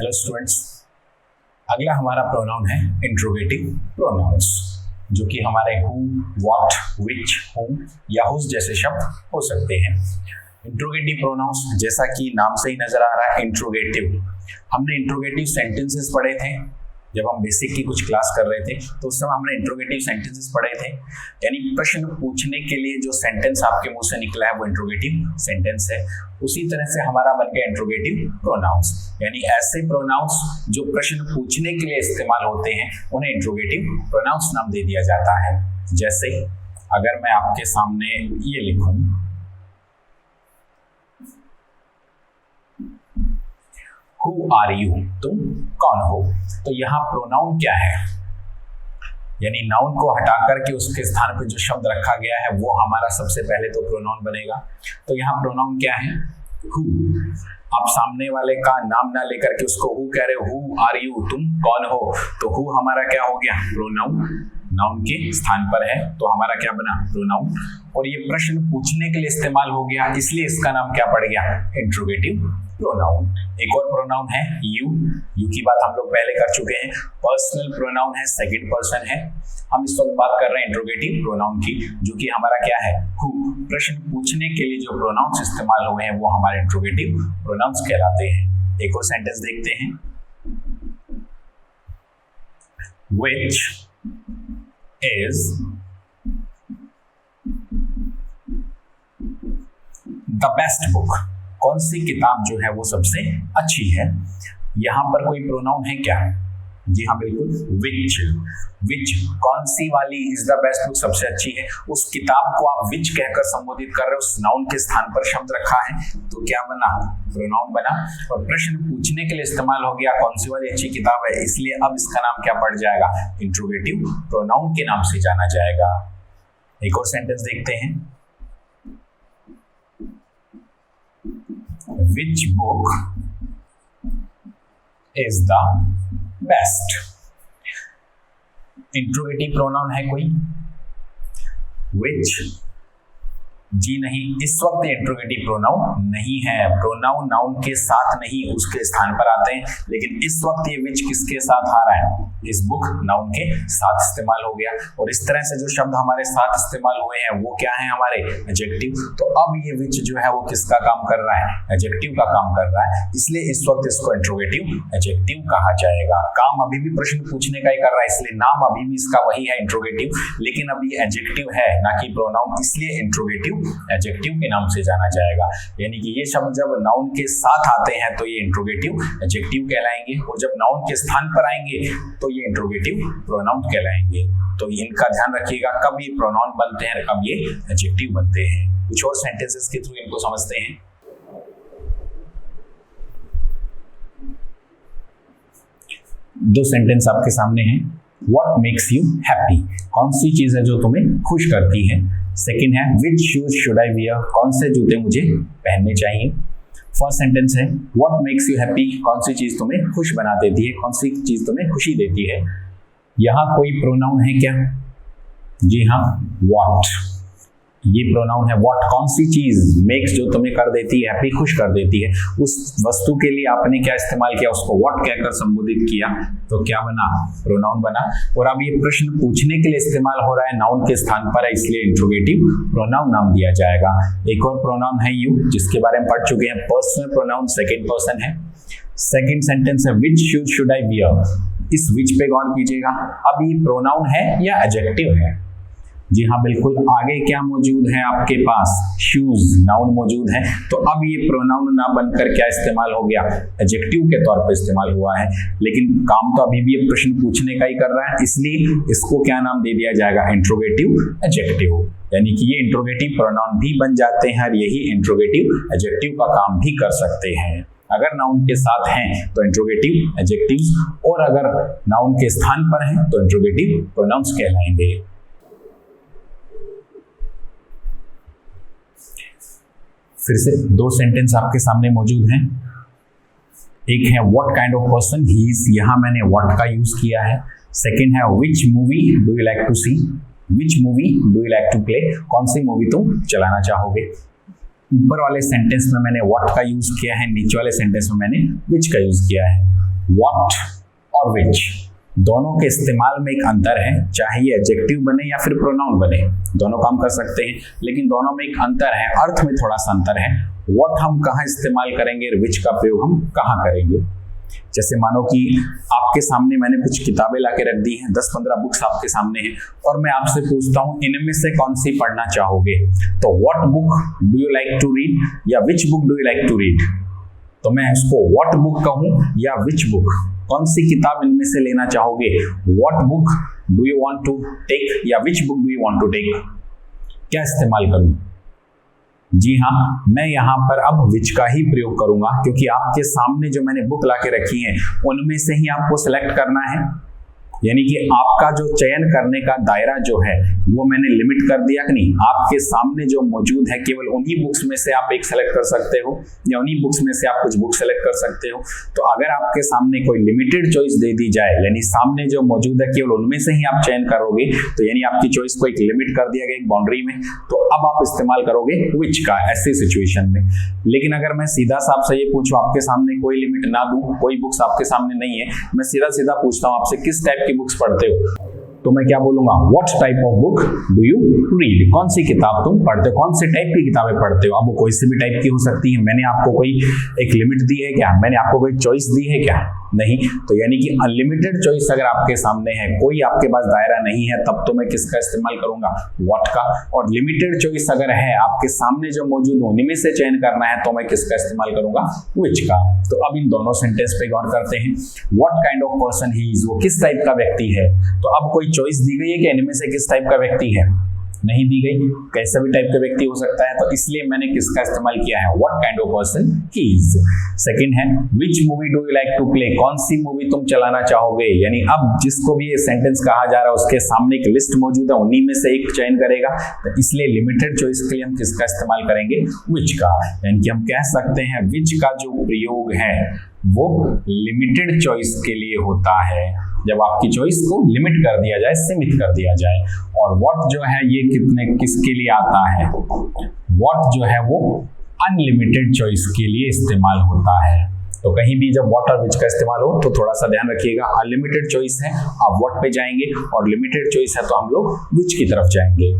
Hello students, अगला हमारा pronoun है इंट्रोगेटिव प्रोनाउंस, जो कि हमारे हु, व्हाट, व्हिच, हुम या हुज जैसे शब्द हो सकते हैं। इंट्रोगेटिव प्रोनाउंस जैसा कि नाम से ही नजर आ रहा है इंट्रोगेटिव। हमने इंट्रोगेटिव सेंटेंसेस पढ़े थे जब हम बेसिक की कुछ क्लास कर रहे थे, तो उस समय हमने इंट्रोगेटिव सेंटेंसेस पढ़े थे, यानी प्रश्न पूछने के लिए जो सेंटेंस आपके मुंह से निकला है वो इंट्रोगेटिव सेंटेंस है। उसी तरह से हमारा बन गया इंट्रोगेटिव प्रोनाउंस, यानी ऐसे प्रोनाउंस जो प्रश्न पूछने के लिए इस्तेमाल होते हैं उन्हें इंट्रोगेटिव प्रोनाउंस नाम दे दिया जाता है। जैसे अगर मैं आपके सामने ये लिखूं, Who are you? तुम कौन हो? तो यहाँ प्रोनाउन क्या है, यानी नाउन को हटा करके उसके स्थान पर जो शब्द रखा गया है वो हमारा सबसे पहले तो प्रोनाउन बनेगा। तो यहाँ प्रोनाउन क्या है? Who। आप सामने वाले का नाम ना लेकर के उसको हु कह रहे हो, Who are you? तुम कौन हो? तो हु हमारा क्या हो गया? प्रोनाउन। नाउन के स्थान पर है तो हमारा क्या बना? प्रोनाउन। और ये प्रश्न पूछने के लिए इस्तेमाल हो गया, इसलिए इसका नाम क्या पड़ गया? Interrogative pronoun. एक और प्रोनाउन है यू। यू की बात हम लोग पहले कर चुके हैं। पर्सनल प्रोनाउन है, सेकंड पर्सन है। हम इस वक्त बात कर रहे हैं इंट्रोगेटिव प्रोनाउन की, जो कि हमारा क्या है? हु। प्रश्न पूछने के लिए जो प्रोनाउंस इस्तेमाल हुए हैं वो हमारे इंट्रोगेटिव प्रोनाउंस कहलाते हैं। एक और सेंटेंस देखते हैं, which is the best book। कौन सी किताब जो है वो सबसे अच्छी है? यहां पर कोई प्रोनाउन है क्या? जी हाँ, बिल्कुल, विच। विच कौन सी वाली इज द बेस्ट बुक, सबसे अच्छी है, उस किताब को आप विच कहकर संबोधित कर रहे हो, उस नाउन के स्थान पर शब्द रखा है तो क्या बना? प्रोनाउन बना। और प्रश्न पूछने के लिए इस्तेमाल हो गया, कौन सी वाली अच्छी किताब है, इसलिए अब इसका नाम क्या पड़ जाएगा? इंट्रोगेटिव प्रोनाउन के नाम से जाना जाएगा। एक और सेंटेंस देखते हैं, which book is the best। Interrogative pronoun है कोई? which? जी नहीं, इस वक्त इंट्रोगेटिव प्रोनाउन नहीं है। प्रोनाउन नाउन के साथ नहीं उसके स्थान पर आते हैं, लेकिन इस वक्त ये विच किसके साथ आ रहा है? इस बुक नाउन के साथ इस्तेमाल हो गया। और इस तरह से जो शब्द हमारे साथ इस्तेमाल हुए हैं वो क्या है? हमारे एडजेक्टिव। तो अब ये विच जो है वो किसका काम कर रहा है? एडजेक्टिव का काम कर रहा है, इसलिए इस वक्त इसको इंट्रोगेटिव एडजेक्टिव कहा जाएगा। काम अभी भी प्रश्न पूछने का ही कर रहा है, इसलिए नाम अभी भी इसका वही है इंट्रोगेटिव, लेकिन अब ये एडजेक्टिव है ना कि प्रोनाउन, इसलिए इंट्रोगेटिव एडजेक्टिव के नाम से जाना जाएगा। यानी कि ये शब्द जब नाउन के साथ आते हैं तो ये इंट्रोगेटिव एडजेक्टिव कहलाएंगे, और जब नाउन के स्थान पर आएंगे तो ये इंट्रोगेटिव प्रोनाउन कहलाएंगे। तो इनका ध्यान रखिएगा, कब ये प्रोनाउन बनते हैं, कब ये एडजेक्टिव बनते हैं। कुछ और सेंटेंसेस के थ्रू इनको समझते हैं। दो सेंटेंस आपके सामने हैं। What makes you happy? कौन सी चीज है जो तुम्हें खुश करती है? सेकंड है which shoes should I wear? कौन से जूते मुझे पहनने चाहिए? फर्स्ट सेंटेंस है what makes you happy? कौन सी चीज तुम्हें खुश बना देती है, कौन सी चीज तुम्हें खुशी देती है? यहाँ कोई प्रोनाउन है क्या? जी हाँ, what। ये प्रोनाउन है what। कौन सी चीज मेक्स जो तुम्हें कर देती है हैप्पी, खुश कर देती है, उस वस्तु के लिए आपने क्या इस्तेमाल किया? उसको what कहकर संबोधित किया, तो क्या बना? प्रोनाउन बना। और अब ये प्रश्न पूछने के लिए इस्तेमाल हो रहा है, नाउन के स्थान पर है, इसलिए इंट्रोगेटिव प्रोनाउन नाम दिया जाएगा। एक और प्रोनाउन है यू, जिसके बारे में पढ़ चुके हैं। पर्सनल प्रोनाउन सेकेंड पर्सन है। सेकेंड सेंटेंस है which shoes should I wear? इस which पे गौर कीजिएगा, अब ये प्रोनाउन है या एडजेक्टिव है? जी हाँ, बिल्कुल। आगे क्या मौजूद है आपके पास? शूज, नाउन मौजूद है। तो अब ये प्रोनाउन ना बनकर क्या इस्तेमाल हो गया? एडजेक्टिव के तौर पर इस्तेमाल हुआ है, लेकिन काम तो अभी भी ये प्रश्न पूछने का ही कर रहा है, इसलिए इसको क्या नाम दे दिया जाएगा? Interrogative adjective. यानी कि ये इंट्रोगेटिव प्रोनाउन भी बन जाते हैं और यही इंट्रोगेटिव एडजेक्टिव का काम भी कर सकते हैं। अगर नाउन के साथ हैं तो इंट्रोगेटिव एडजेक्टिव्स, और अगर नाउन के स्थान पर हैं तो इंट्रोगेटिव प्रोनाउंस कहलाएंगे। फिर से दो सेंटेंस आपके सामने मौजूद हैं। एक है what kind of person he is, यहां मैंने व्हाट का यूज किया है। सेकंड है which movie do you like to see? Which movie do you like to play? कौन सी मूवी तुम चलाना चाहोगे? ऊपर वाले सेंटेंस में मैंने व्हाट का यूज किया है, नीचे वाले सेंटेंस में मैंने व्हिच का यूज किया है। व्हाट और विच दोनों के इस्तेमाल में एक अंतर है, चाहे ये एडजेक्टिव बने या फिर प्रोनाउन बने, दोनों काम कर सकते हैं, लेकिन दोनों में एक अंतर है, अर्थ में थोड़ा सा अंतर है। व्हाट हम कहाँ इस्तेमाल करेंगे, विच का प्रयोग हम कहाँ करेंगे। जैसे मानो कि आपके सामने मैंने कुछ किताबें लाके रख दी हैं, 10-15 बुक्स आपके सामने हैं, और मैं आपसे पूछता हूँ इनमें से कौन सी पढ़ना चाहोगे, तो what book do you like to read या which book do you like to read. तो मैं इसको व्हाट बुक कहूँ या विच बुक, कौन सी किताब इनमें से लेना चाहोगे, what book do you want to take या which book do you want to take, क्या इस्तेमाल करूं। जी हाँ, मैं यहाँ पर अब विच का ही प्रयोग करूंगा, क्योंकि आपके सामने जो मैंने बुक लाके रखी है उनमें से ही आपको सिलेक्ट करना है, यानी कि आपका जो चयन करने का दायरा जो है वो मैंने लिमिट कर दिया कि नहीं, आपके सामने जो मौजूद है केवल उन्हीं बुक्स में से आप एक सेलेक्ट कर सकते हो या उन्हीं बुक्स में से आप कुछ बुक सेलेक्ट कर सकते हो। तो अगर आपके सामने कोई लिमिटेड चॉइस दे दी जाए, यानी सामने जो मौजूद है केवल उनमें से ही आप चयन करोगे, तो यानी आपकी चॉइस को एक लिमिट कर दिया गया, एक बाउंड्री में, तो अब आप इस्तेमाल करोगे विच का ऐसी सिचुएशन में। लेकिन अगर मैं सीधा सा आपसे ये पूछूं, आपके सामने कोई लिमिट ना दूं, कोई बुक्स आपके सामने नहीं है, मैं सीधा सीधा पूछता हूं आपसे किस टाइप की बुक्स पढ़ते हो, तो मैं क्या बोलूंगा, what type of book do you read, कौन सी किताब तुम पढ़ते हो, कौन से टाइप की किताबें पढ़ते हो। अब वो कोई सी भी टाइप की हो सकती है, मैंने आपको कोई एक लिमिट दी है क्या, मैंने आपको कोई चॉइस दी है क्या, नहीं। तो यानी कि अनलिमिटेड चॉइस अगर आपके सामने है, कोई आपके पास दायरा नहीं है, तब तो मैं किसका इस्तेमाल करूंगा, व्हाट का। और लिमिटेड चॉइस अगर है, आपके सामने जो मौजूद हो उनमें से चयन करना है, तो मैं किसका इस्तेमाल करूंगा, विच का। तो अब इन दोनों सेंटेंस पे गौर करते हैं। What kind of person he is, वो किस टाइप का व्यक्ति है। तो अब कोई चॉइस दी गई है कि इनमें से किस टाइप का व्यक्ति है, नहीं दी गई, कैसा भी टाइप का व्यक्ति हो सकता है, तो इसलिए मैंने किसका इस्तेमाल किया है, what kind of person he is. Second है which movie do you like to play, कौन सी मूवी तुम चलाना चाहोगे, यानी अब जिसको भी ये सेंटेंस कहा जा रहा है उसके सामने एक लिस्ट मौजूद है, उन्हीं में से एक चयन करेगा, तो इसलिए लिमिटेड चॉइस के लिए हम किसका इस्तेमाल करेंगे, विच का। यानी कि हम कह सकते हैं विच का जो प्रयोग है वो लिमिटेड चॉइस के लिए होता है, जब आपकी चॉइस को लिमिट कर दिया जाए, सीमित कर दिया जाए। और व्हाट जो है ये किसके लिए आता है, व्हाट जो है वो अनलिमिटेड चॉइस के लिए इस्तेमाल होता है। तो कहीं भी जब व्हाट और विच का इस्तेमाल हो तो थोड़ा सा ध्यान रखिएगा, अनलिमिटेड चॉइस है आप व्हाट पे जाएंगे, और लिमिटेड चॉइस है तो हम लोग विच की तरफ जाएंगे।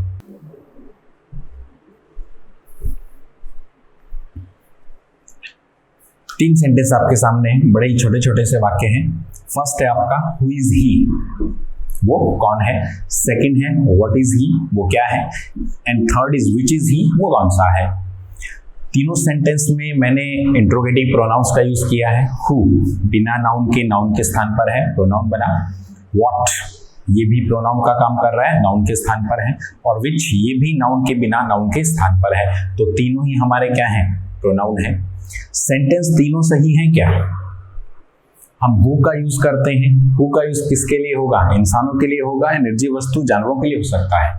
तीन सेंटेंस आपके सामने हैं, बड़े ही छोटे छोटे से वाक्य हैं। फर्स्ट है आपका हु इज ही, वो कौन है। सेकंड है व्हाट इज ही, वो क्या है। And third is which is he, वो कौन सा है। तीनों सेंटेंस में मैंने इंट्रोगेटिव प्रोनाउंस का यूज किया है। हु बिना नाउन के स्थान पर है, प्रोनाउन बना। व्हाट ये भी प्रोनाउन का काम कर रहा है, नाउन के स्थान पर है। और विच ये भी नाउन के बिना नाउन के स्थान पर है। तो तीनों ही हमारे क्या हैं, प्रोनाउन है। सेंटेंस तीनों सही हैं क्या, हम हु का यूज करते हैं। हु का यूज किसके लिए होगा, इंसानों के लिए होगा या निर्जीव वस्तु जानवरों के लिए हो सकता है।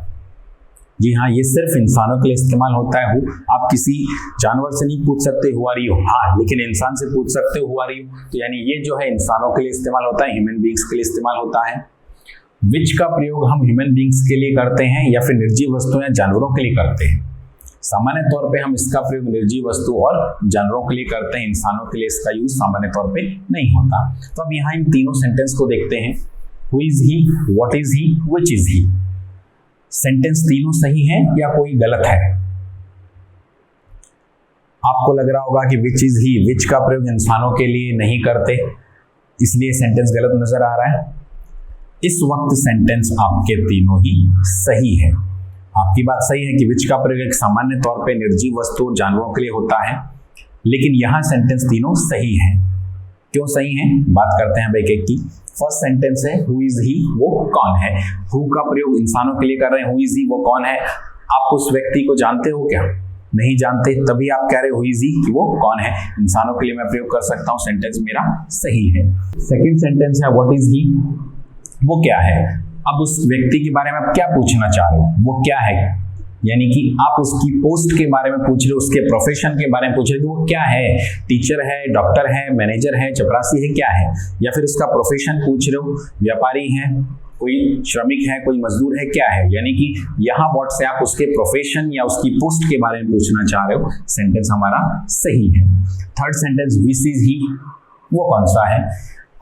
जी हाँ, ये सिर्फ इंसानों के लिए इस्तेमाल होता है हु। आप किसी जानवर से नहीं पूछ सकते हु आर यू, हाँ लेकिन इंसान से पूछ सकते हो हु आर यू। तो यानी ये जो है इंसानों के लिए इस्तेमाल होता है, ह्यूमन बींग्स के लिए इस्तेमाल होता है। विच का प्रयोग हम ह्यूमन बींग्स के लिए करते हैं या फिर निर्जीव वस्तु या जानवरों के लिए करते हैं। सामान्य तौर पे हम इसका प्रयोग निर्जीव वस्तु और जानवरों के लिए करते हैं, इंसानों के लिए इसका यूज सामान्य तौर पे नहीं होता। तो अब यहाँ इन तीनों सेंटेंस को देखते हैं, who is he, what is he, which is he. Sentence तीनों सही हैं या कोई गलत है। आपको लग रहा होगा कि विच इज ही, विच का प्रयोग इंसानों के लिए नहीं करते, इसलिए सेंटेंस गलत नजर आ रहा है। इस वक्त सेंटेंस आपके तीनों ही सही है। आपकी बात सही है कि विच का प्रयोग एक सामान्य तौर पे निर्जीव वस्तु और जानवरों के लिए होता है, लेकिन यहाँ सेंटेंस तीनों सही हैं। क्यों सही हैं, बात करते हैं एक एक की। फर्स्ट सेंटेंस है हु इज ही, वो कौन है। हु का प्रयोग इंसानों के लिए कर रहे हैं, हु इज ही, वो कौन है। आप उस व्यक्ति को जानते हो क्या, नहीं जानते, तभी आप कह रहे हो हु इज ही, वो कौन है। इंसानों के लिए मैं प्रयोग कर सकता हूँ, सेंटेंस मेरा सही है। सेकेंड सेंटेंस है व्हाट इज ही, वो क्या है। अब उस व्यक्ति के बारे में आप क्या पूछना चाह रहे हो, वो क्या है, यानी कि आप उसकी पोस्ट के बारे में पूछ रहे हो, उसके प्रोफेशन के बारे में पूछ रहे हो कि वो क्या है, टीचर है, डॉक्टर है, मैनेजर है, चपरासी है, क्या है। या फिर उसका प्रोफेशन पूछ रहे हो, व्यापारी है, कोई श्रमिक है, कोई मजदूर है, क्या है। यानी कि यहाँ वर्ड से आप उसके प्रोफेशन या उसकी पोस्ट के बारे में पूछना चाह रहे हो, सेंटेंस हमारा सही है। Third sentence which is he, वो कौन सा है।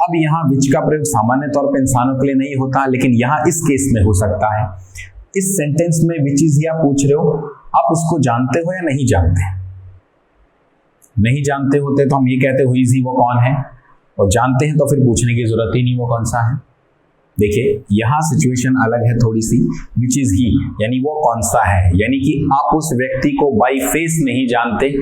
अब यहाँ विच का प्रयोग सामान्य तौर पर इंसानों के लिए नहीं होता, लेकिन यहाँ इस केस में हो सकता है। इस सेंटेंस में विच इज ही आप पूछ रहे हो, आप उसको जानते हो या नहीं जानते? नहीं जानते होते तो हम ये कहते हुई इज ही, वो कौन है, और जानते हैं तो फिर पूछने की जरूरत ही नहीं वो कौन सा है। देखिए यहाँ सिचुएशन अलग है थोड़ी सी। विच इज ही यानी वो कौन सा है, यानी कि आप उस व्यक्ति को बाय फेस नहीं जानते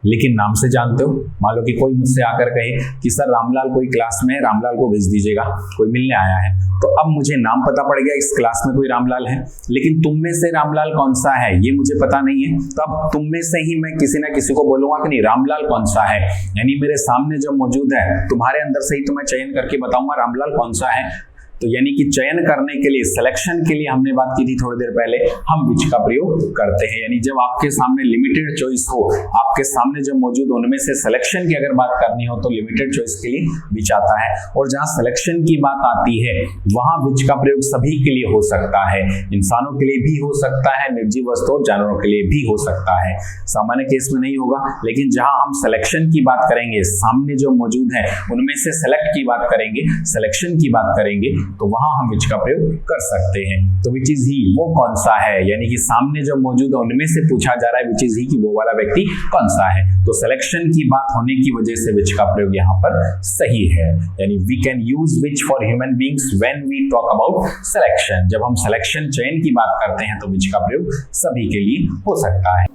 लेकिन नाम से जानते हो। मान लो कि कोई मुझसे आकर कहे कि सर रामलाल कोई क्लास में है, रामलाल को भेज दीजिएगा, कोई मिलने आया है। तो अब मुझे नाम पता पड़ गया इस क्लास में कोई रामलाल है, लेकिन तुम में से रामलाल कौन सा है ये मुझे पता नहीं है। तो अब तुम में से ही मैं किसी ना किसी को बोलूंगा कि नहीं रामलाल कौन सा है, यानी मेरे सामने जो मौजूद है तुम्हारे अंदर से ही तो मैं चयन करके बताऊंगा रामलाल कौन सा है। तो यानी कि चयन करने के लिए, सिलेक्शन के लिए हमने बात की थी थोड़ी देर पहले, हम विच का प्रयोग करते हैं। यानी जब आपके सामने लिमिटेड चॉइस हो, आपके सामने जो मौजूद उनमें से सिलेक्शन की अगर बात करनी हो तो लिमिटेड चॉइस के लिए विच आता है। और जहां सिलेक्शन की बात आती है वहां विच का प्रयोग सभी के लिए हो सकता है, इंसानों के लिए भी हो सकता है, निर्जीव वस्तु और जानवरों के लिए भी हो सकता है। सामान्य केस में नहीं होगा, लेकिन जहां हम सिलेक्शन की बात करेंगे, सामने जो मौजूद है उनमें से सेलेक्ट की बात करेंगे, सिलेक्शन की बात करेंगे, तो वहां हम विच का प्रयोग कर सकते हैं। तो विच इज ही वो कौन सा है, यानी कि सामने जो मौजूद है उनमें से पूछा जा रहा है विच इज ही कि वो वाला व्यक्ति कौन सा है। तो सिलेक्शन की बात होने की वजह से विच का प्रयोग यहाँ पर सही है। यानी we can use which for human beings when we talk about selection. जब हम सिलेक्शन चयन की बात करते हैं तो विच का प्रयोग सभी के लिए हो सकता है।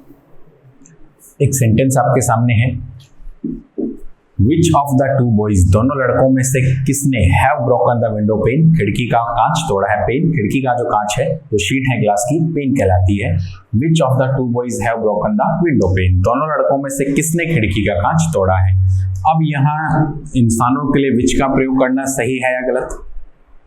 एक सेंटेंस आपके सामने है, Which of the two boys, दोनों लड़कों में से किसने have broken the window pane, खिड़की का कांच तोड़ा है। पेन खिड़की का जो कांच है, जो शीट है ग्लास की, पेन कहलाती है। Which of the two boys have broken the window pane, दोनों लड़कों में से किसने खिड़की का कांच तोड़ा है। अब यहाँ इंसानों के लिए विच का प्रयोग करना सही है या गलत?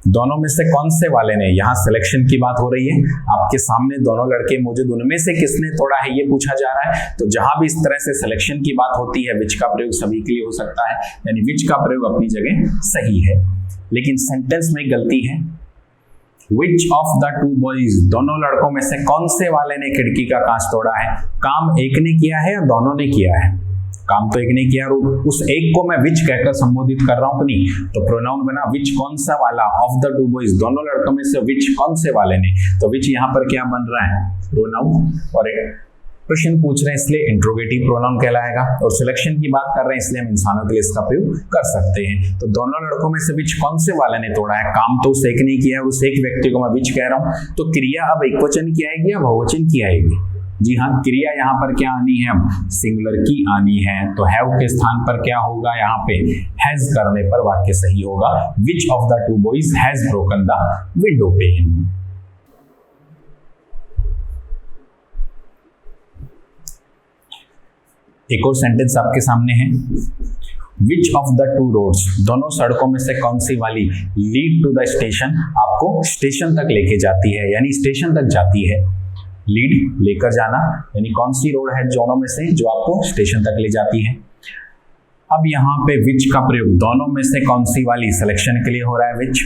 दोनों में से कौन से वाले ने, यहाँ सिलेक्शन की बात हो रही है, आपके सामने दोनों लड़के मौजूद, उनमें से किसने तोड़ा है ये पूछा जा रहा है। तो जहां भी इस तरह से सिलेक्शन की बात होती है विच का प्रयोग सभी के लिए हो सकता है, यानी विच का प्रयोग अपनी जगह सही है। लेकिन सेंटेंस में गलती है। Which of the two boys, दोनों लड़कों में से कौन से वाले ने खिड़की का कांच तोड़ा है। काम एक ने किया है या दोनों ने किया है? काम तो एक ने किया, उस एक को मैं विच कहकर संबोधित कर रहा हूं कि नहीं, तो प्रोनाउन बना विच कौन सा वाला, ऑफ द टू बॉयज, दोनों लड़कों में से विच कौन से वाले ने। तो विच यहाँ पर क्या बन रहा है, प्रोनाउन। और एक प्रश्न पूछ रहे हैं इसलिए इंट्रोगेटिव प्रोनाउन कहलाएगा, और सिलेक्शन की बात कर रहे हैं इसलिए हम इंसानों के लिए इसका प्रयोग कर सकते हैं। तो दोनों लड़कों में से विच कौन से वाले ने तोड़ा है। काम तो उस एक ने किया है, उस एक व्यक्ति को मैं विच कह रहा हूं, तो क्रिया अब एकवचन की आएगी या बहुवचन की आएगी? जी हाँ, क्रिया यहाँ पर क्या आनी है, अब सिंगुलर की आनी है। तो हैव के स्थान पर क्या होगा, यहाँ पे हैज करने पर वाक्य सही होगा। Which of the two boys has broken the window pane. एक और सेंटेंस आपके सामने है, which of the two roads, दोनों सड़कों में से कौन सी वाली लीड टू द स्टेशन, आपको स्टेशन तक लेके जाती है, यानी स्टेशन तक जाती है। लीड लेकर जाना, यानी कौन सी रोड है दोनों में से जो आपको स्टेशन तक ले जाती है। अब यहाँ पे विच का प्रयोग दोनों में से कौन सी वाली, सिलेक्शन के लिए हो रहा है विच,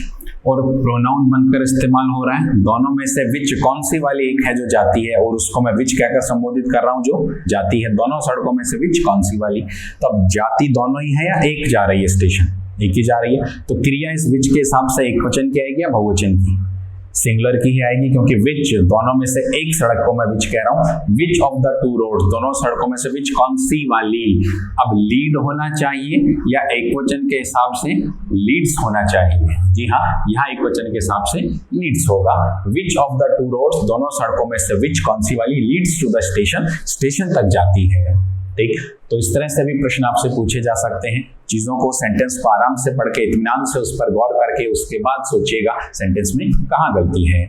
और प्रोनाउन बनकर इस्तेमाल हो रहा है। दोनों में से विच कौन सी वाली एक है जो जाती है, और उसको मैं विच कहकर संबोधित कर रहा हूं जो जाती है। दोनों सड़कों में से विच कौन सी वाली, तो अब जाती दोनों ही है या एक जा रही है, स्टेशन एक ही जा रही है। तो क्रिया इस विच के हिसाब से एक वचन की आएगी या बहुवचन की? सिंगुलर की ही आएगी, क्योंकि विच दोनों में से एक सड़क को मैं विच कह रहा हूं। Which of the two roads, दोनों सड़कों में से विच कौन सी वाली। अब लीड होना चाहिए या एक वचन के हिसाब से लीड्स होना चाहिए। जी हाँ, यहाँ एक वचन के हिसाब से लीड्स होगा। Which of the two roads, दोनों सड़कों में से विच कौन सी वाली leads to the station, station तक जाती है। ठीक, तो इस तरह से भी प्रश्न आपसे पूछे जा सकते हैं। चीजों को, सेंटेंस को आराम से पढ़ के, इत्मीनान से उस पर गौर करके उसके बाद सोचिएगा सेंटेंस में कहाँ गलती है।